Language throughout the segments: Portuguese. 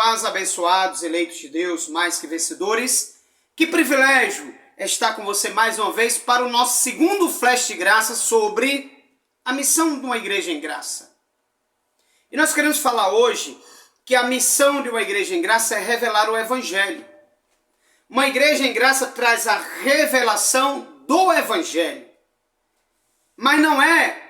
paz, abençoados, eleitos de Deus, mais que vencedores. Que privilégio estar com você mais uma vez para o nosso segundo flash de graça sobre a missão de uma igreja em graça. E nós queremos falar hoje que a missão de uma igreja em graça é revelar o Evangelho. Uma igreja em graça traz a revelação do Evangelho. Mas não é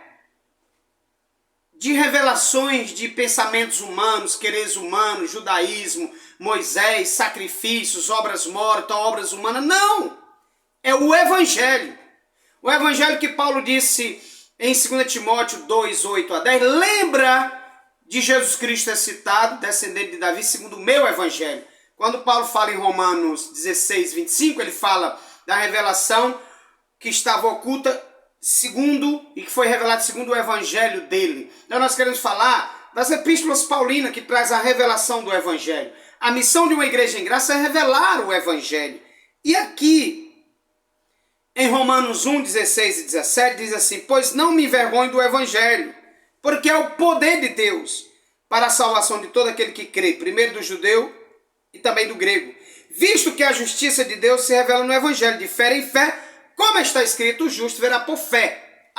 de revelações de pensamentos humanos, quereres humanos, judaísmo, Moisés, sacrifícios, obras mortas, obras humanas. Não! É o Evangelho. O Evangelho que Paulo disse em 2 Timóteo 2, 8 a 10. Lembra de Jesus Cristo é citado, descendente de Davi, segundo o meu Evangelho. Quando Paulo fala em Romanos 16, 25, ele fala da revelação que estava oculta e que foi revelado segundo o Evangelho dele. Então nós queremos falar das epístolas paulinas que traz a revelação do Evangelho. A missão de uma igreja em graça é revelar o Evangelho. E aqui, em Romanos 1, 16 e 17, diz assim: pois não me envergonho do Evangelho, porque é o poder de Deus para a salvação de todo aquele que crê, primeiro do judeu e também do grego. Visto que a justiça de Deus se revela no Evangelho, de fé em fé, como está escrito, o justo verá por fé.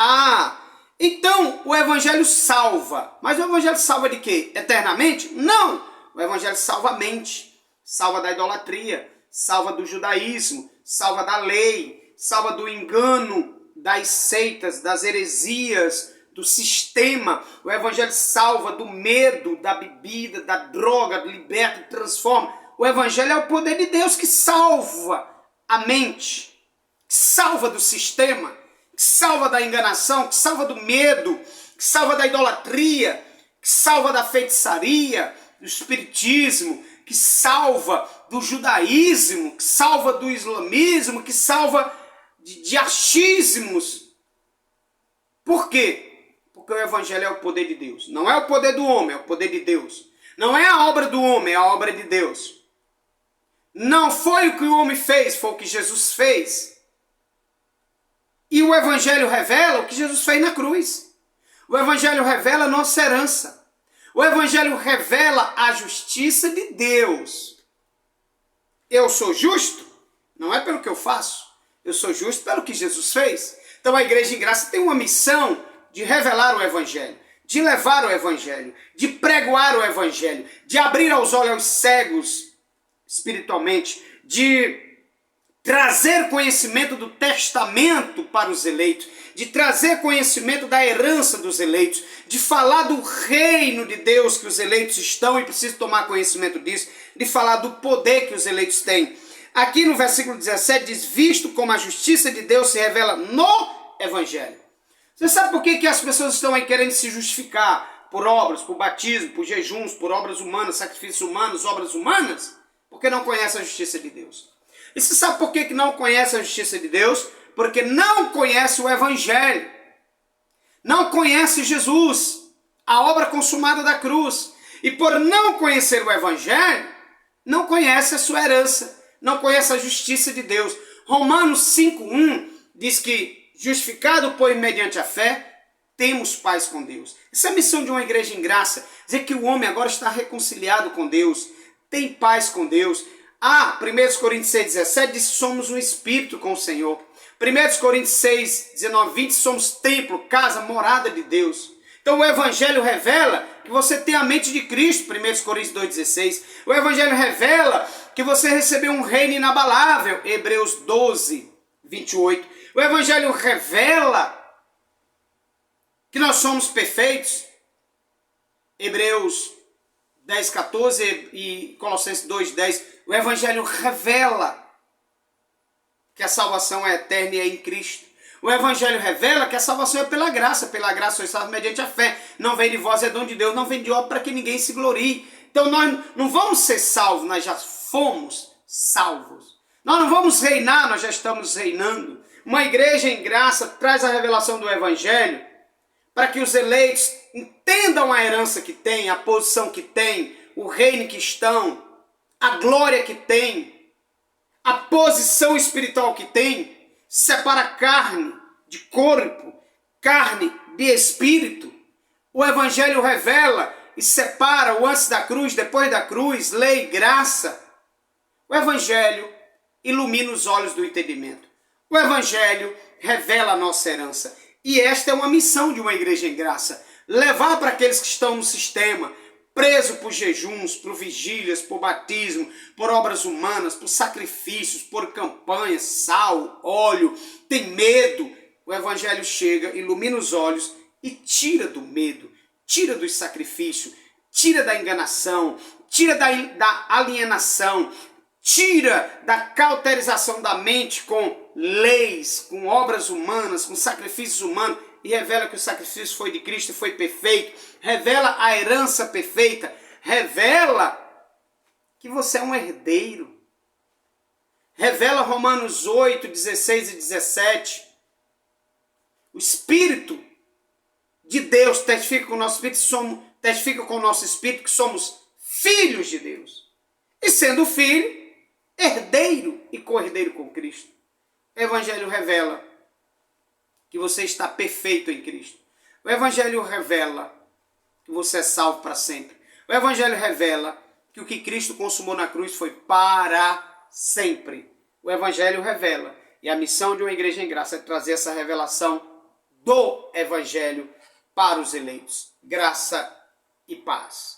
Então o Evangelho salva. Mas o Evangelho salva de quê? Eternamente? Não! O Evangelho salva a mente, salva da idolatria, salva do judaísmo, salva da lei, salva do engano, das seitas, das heresias, do sistema. O Evangelho salva do medo, da bebida, da droga, liberta, transforma. O Evangelho é o poder de Deus que salva a mente, que salva do sistema, que salva da enganação, que salva do medo, que salva da idolatria, que salva da feitiçaria, do espiritismo, que salva do judaísmo, que salva do islamismo, que salva de achismos. Por quê? Porque o Evangelho é o poder de Deus. Não é o poder do homem, é o poder de Deus. Não é a obra do homem, é a obra de Deus. Não foi o que o homem fez, foi o que Jesus fez. E o Evangelho revela o que Jesus fez na cruz. O Evangelho revela a nossa herança. O Evangelho revela a justiça de Deus. Eu sou justo? Não é pelo que eu faço. Eu sou justo pelo que Jesus fez. Então a igreja em graça tem uma missão de revelar o Evangelho, de levar o Evangelho, de pregoar o Evangelho, de abrir aos olhos aos cegos espiritualmente, de trazer conhecimento do testamento para os eleitos, de trazer conhecimento da herança dos eleitos, de falar do reino de Deus que os eleitos estão e precisam tomar conhecimento disso, de falar do poder que os eleitos têm. Aqui no versículo 17 diz: visto como a justiça de Deus se revela no Evangelho. Você sabe por que as pessoas estão aí querendo se justificar por obras, por batismo, por jejuns, por obras humanas, sacrifícios humanos, obras humanas? Porque não conhecem a justiça de Deus. E você sabe por que não conhece a justiça de Deus? Porque não conhece o Evangelho. Não conhece Jesus, a obra consumada da cruz. E por não conhecer o Evangelho, não conhece a sua herança, não conhece a justiça de Deus. Romanos 5:1 diz que, justificado, pois, mediante a fé, temos paz com Deus. Essa é a missão de uma igreja em graça, dizer que o homem agora está reconciliado com Deus, tem paz com Deus. 1 Coríntios 6,17 diz que somos um espírito com o Senhor. 1 Coríntios 6, 19, 20, somos templo, casa, morada de Deus. Então o Evangelho revela que você tem a mente de Cristo, 1 Coríntios 2,16. O Evangelho revela que você recebeu um reino inabalável, Hebreus 12, 28. O Evangelho revela que nós somos perfeitos, Hebreus 10, 14 e Colossenses 2, 10. O Evangelho revela que a salvação é eterna e é em Cristo. O Evangelho revela que a salvação é pela graça sois salvos mediante a fé. Não vem de vós, é dom de Deus, não vem de obra para que ninguém se glorie. Então nós não vamos ser salvos, nós já fomos salvos. Nós não vamos reinar, nós já estamos reinando. Uma igreja em graça traz a revelação do Evangelho para que os eleitos entendam a herança que tem, a posição que tem, o reino que estão, a glória que tem, a posição espiritual que tem. Separa carne de corpo, carne de espírito. O Evangelho revela e separa o antes da cruz, depois da cruz, lei, graça. O Evangelho ilumina os olhos do entendimento. O Evangelho revela a nossa herança. E esta é uma missão de uma igreja em graça. Levar para aqueles que estão no sistema, preso por jejuns, por vigílias, por batismo, por obras humanas, por sacrifícios, por campanhas, sal, óleo, tem medo. O Evangelho chega, ilumina os olhos e tira do medo, tira do sacrifício, tira da enganação, tira da alienação, tira da cauterização da mente com leis, com obras humanas, com sacrifícios humanos, e revela que o sacrifício foi de Cristo e foi perfeito, revela a herança perfeita, revela que você é um herdeiro, revela Romanos 8, 16 e 17, o Espírito de Deus testifica com o nosso espírito, testifica com o nosso espírito que somos filhos de Deus, e sendo filho, herdeiro e co-herdeiro com Cristo. O Evangelho revela que você está perfeito em Cristo. O Evangelho revela que você é salvo para sempre. O Evangelho revela que o que Cristo consumou na cruz foi para sempre. O Evangelho revela, e a missão de uma igreja em graça é trazer essa revelação do Evangelho para os eleitos. Graça e paz.